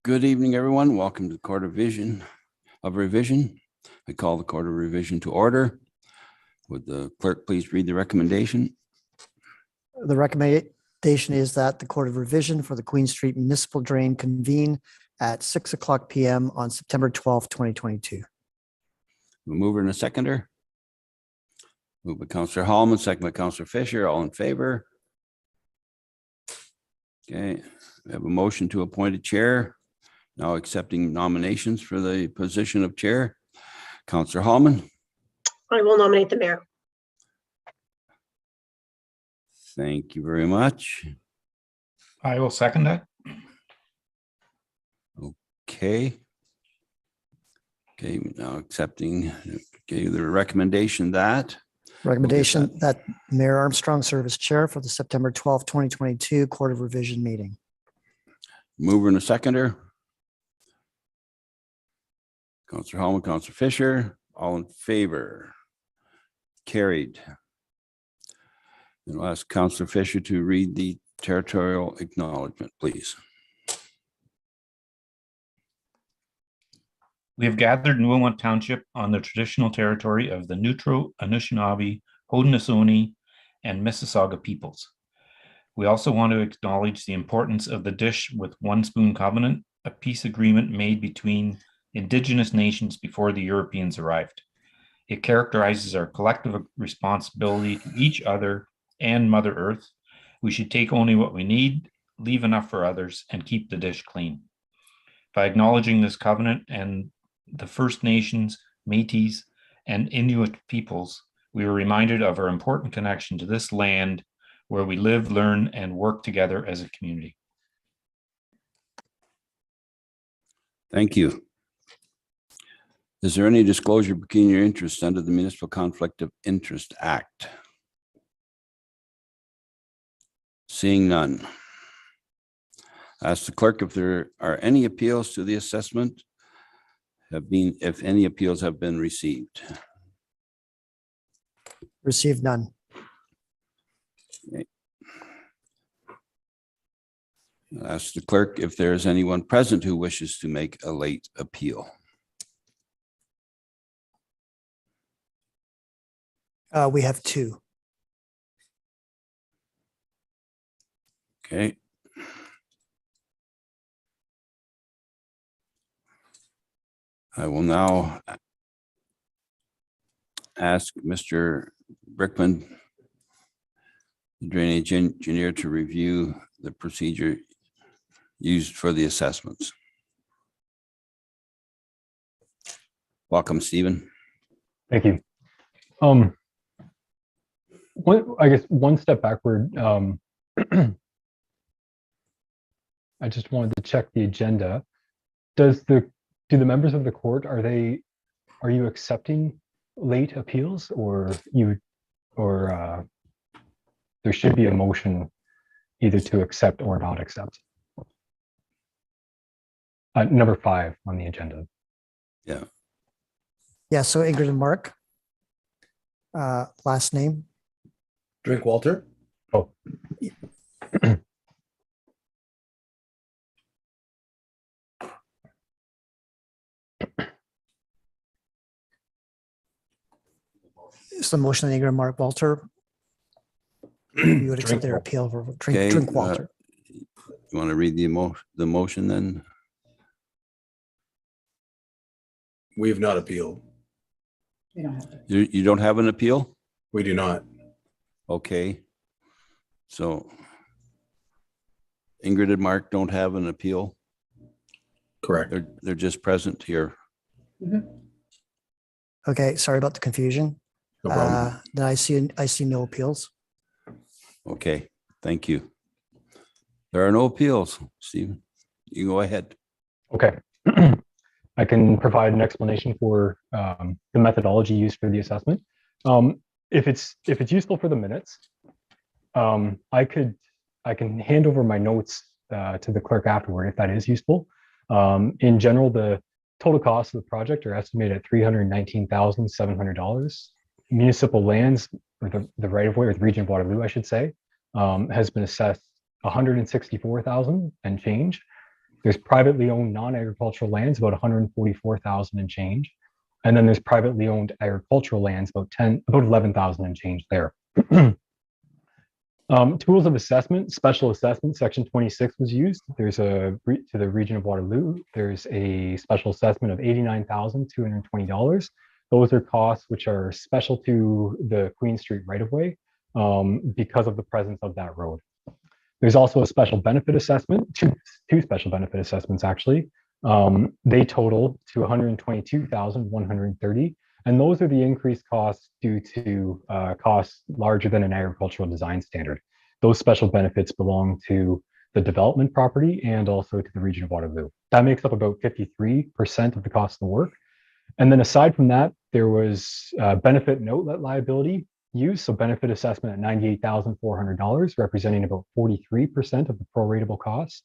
Good evening, everyone. Welcome to the Court of Revision. I call the Court of Revision to order. Would the clerk please read the recommendation? The recommendation is that the Court of Revision for the Queen Street Municipal Drain convene at 6:00 p.m. on September 12th, 2022. A mover and a seconder. Moved by Councillor Hallman, second by Councillor Fisher. All in favor? Okay, we have a motion to appoint a chair. Now accepting nominations for the position of chair. Councillor Hallman. I will nominate the mayor. Thank you very much. I will second that. Okay. Okay, now accepting the recommendation that Mayor Armstrong serve as chair for the September 12th, 2022 Court of Revision meeting. mover and a seconder. Councillor Hallman, Councillor Fisher, all in favor? Carried. And I'll ask Councillor Fisher to read the territorial acknowledgement, please. We have gathered in Wilmot Township on the traditional territory of the Neutral, Anishinaabe, Haudenosaunee, and Mississauga peoples. We also want to acknowledge the importance of the Dish with One Spoon Covenant, a peace agreement made between Indigenous nations before the Europeans arrived. It characterizes our collective responsibility to each other and Mother Earth. We should take only what we need, leave enough for others, and keep the dish clean. By acknowledging this covenant and the First Nations, Métis, and Inuit peoples, we are reminded of our important connection to this land where we live, learn, and work together as a community. Thank you. Is there any disclosure of pecuniary interest under the Municipal Conflict of Interest Act? Seeing none. Ask the clerk if there are any appeals to the assessment if any appeals have been received. Received none. Okay. Ask the clerk if there is anyone present who wishes to make a late appeal. We have two. Okay. I will now ask Mr. Brickman, the drainage engineer, to review the procedure used for the assessments. Welcome, Stephen. Thank you. I guess one step backward, I just wanted to check the agenda. Do the members of the court, are you accepting late appeals, or there should be a motion either to accept or not accept? Number 5 on the agenda. Yeah. Yeah, so Ingrid and Mark. Last name. Drinkwalter. Oh. It's the motion that Ingrid and Mark Walter. You would accept their appeal for Drinkwalter. You want to read the motion then? We have not appealed. You don't have an appeal? We do not. Okay. So Ingrid and Mark don't have an appeal? Correct. They're just present here. Okay, sorry about the confusion. No problem. Then I see no appeals. Okay, thank you. There are no appeals, Stephen. You go ahead. Okay. I can provide an explanation for the methodology used for the assessment. If it's useful for the minutes, I can hand over my notes to the clerk afterward if that is useful. In general, the total costs of the project are estimated at $319,700. Municipal lands, or the right-of-way, or the region of Waterloo, I should say, has been assessed $164,000 and change. There's privately owned non-agricultural lands, about 144,000 and change. And then there's privately owned agricultural lands, about 11,000 and change there. Tools of assessment, special assessment, section 26 was used. There's to the region of Waterloo, there's a special assessment of $89,220. Those are costs which are special to the Queen Street right-of-way because of the presence of that road. There's also a special benefit assessment, two special benefit assessments actually. They total to $122,130. And those are the increased costs due to costs larger than an agricultural design standard. Those special benefits belong to the development property and also to the region of Waterloo. That makes up about 53% of the cost of the work. And then aside from that, there was benefit and outlet liability use, so benefit assessment at $98,400, representing about 43% of the proratable cost,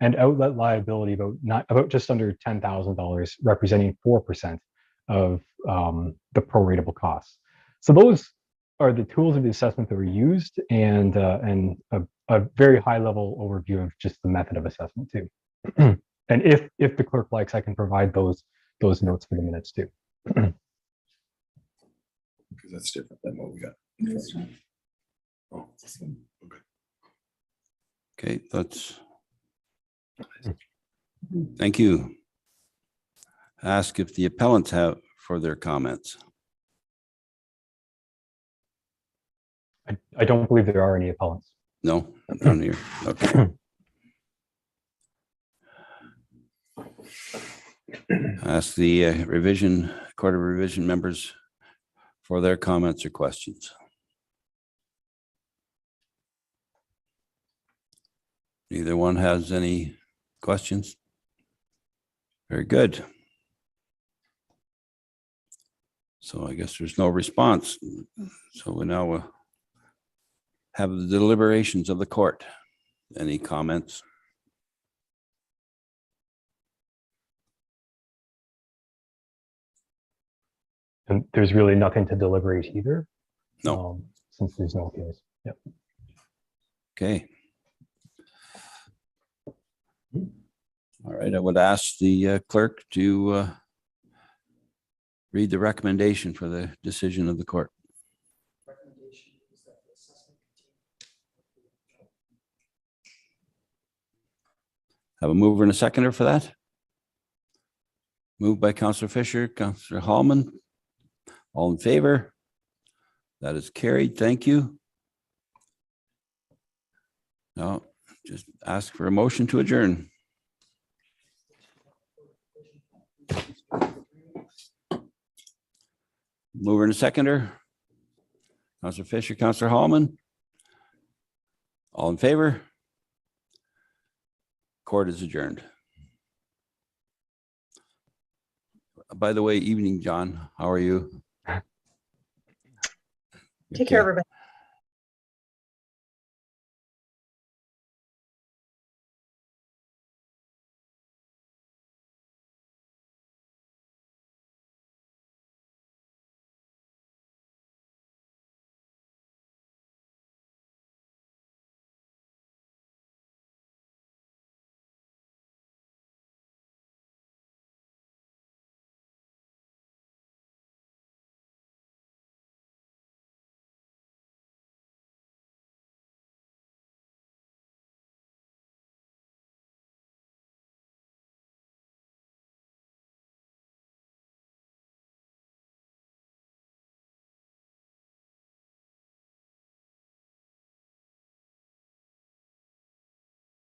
and outlet liability about just under $10,000, representing 4% of the proratable costs. So those are the tools of the assessment that were used, and a very high level overview of just the method of assessment too. And if the clerk likes, I can provide those notes for the minutes too. Because that's different than what we got. Oh, okay. Okay, thank you. Ask if the appellants have further comments. I don't believe there are any appellants. No, none here. Okay. Ask the Court of Revision members for their comments or questions. Neither one has any questions. Very good. So I guess there's no response. So we now have the deliberations of the court. Any comments? And there's really nothing to deliberate either. No. Since there's no case. Yep. Okay. All right, I would ask the clerk to read the recommendation for the decision of the court. Have a mover and a seconder for that? Moved by Councillor Fisher, Councillor Hallman. All in favor? That is carried. Thank you. Now, just ask for a motion to adjourn. Mover and a seconder. Councillor Fisher, Councillor Hallman. All in favor? Court is adjourned. By the way, evening, John. How are you? Take care, everybody.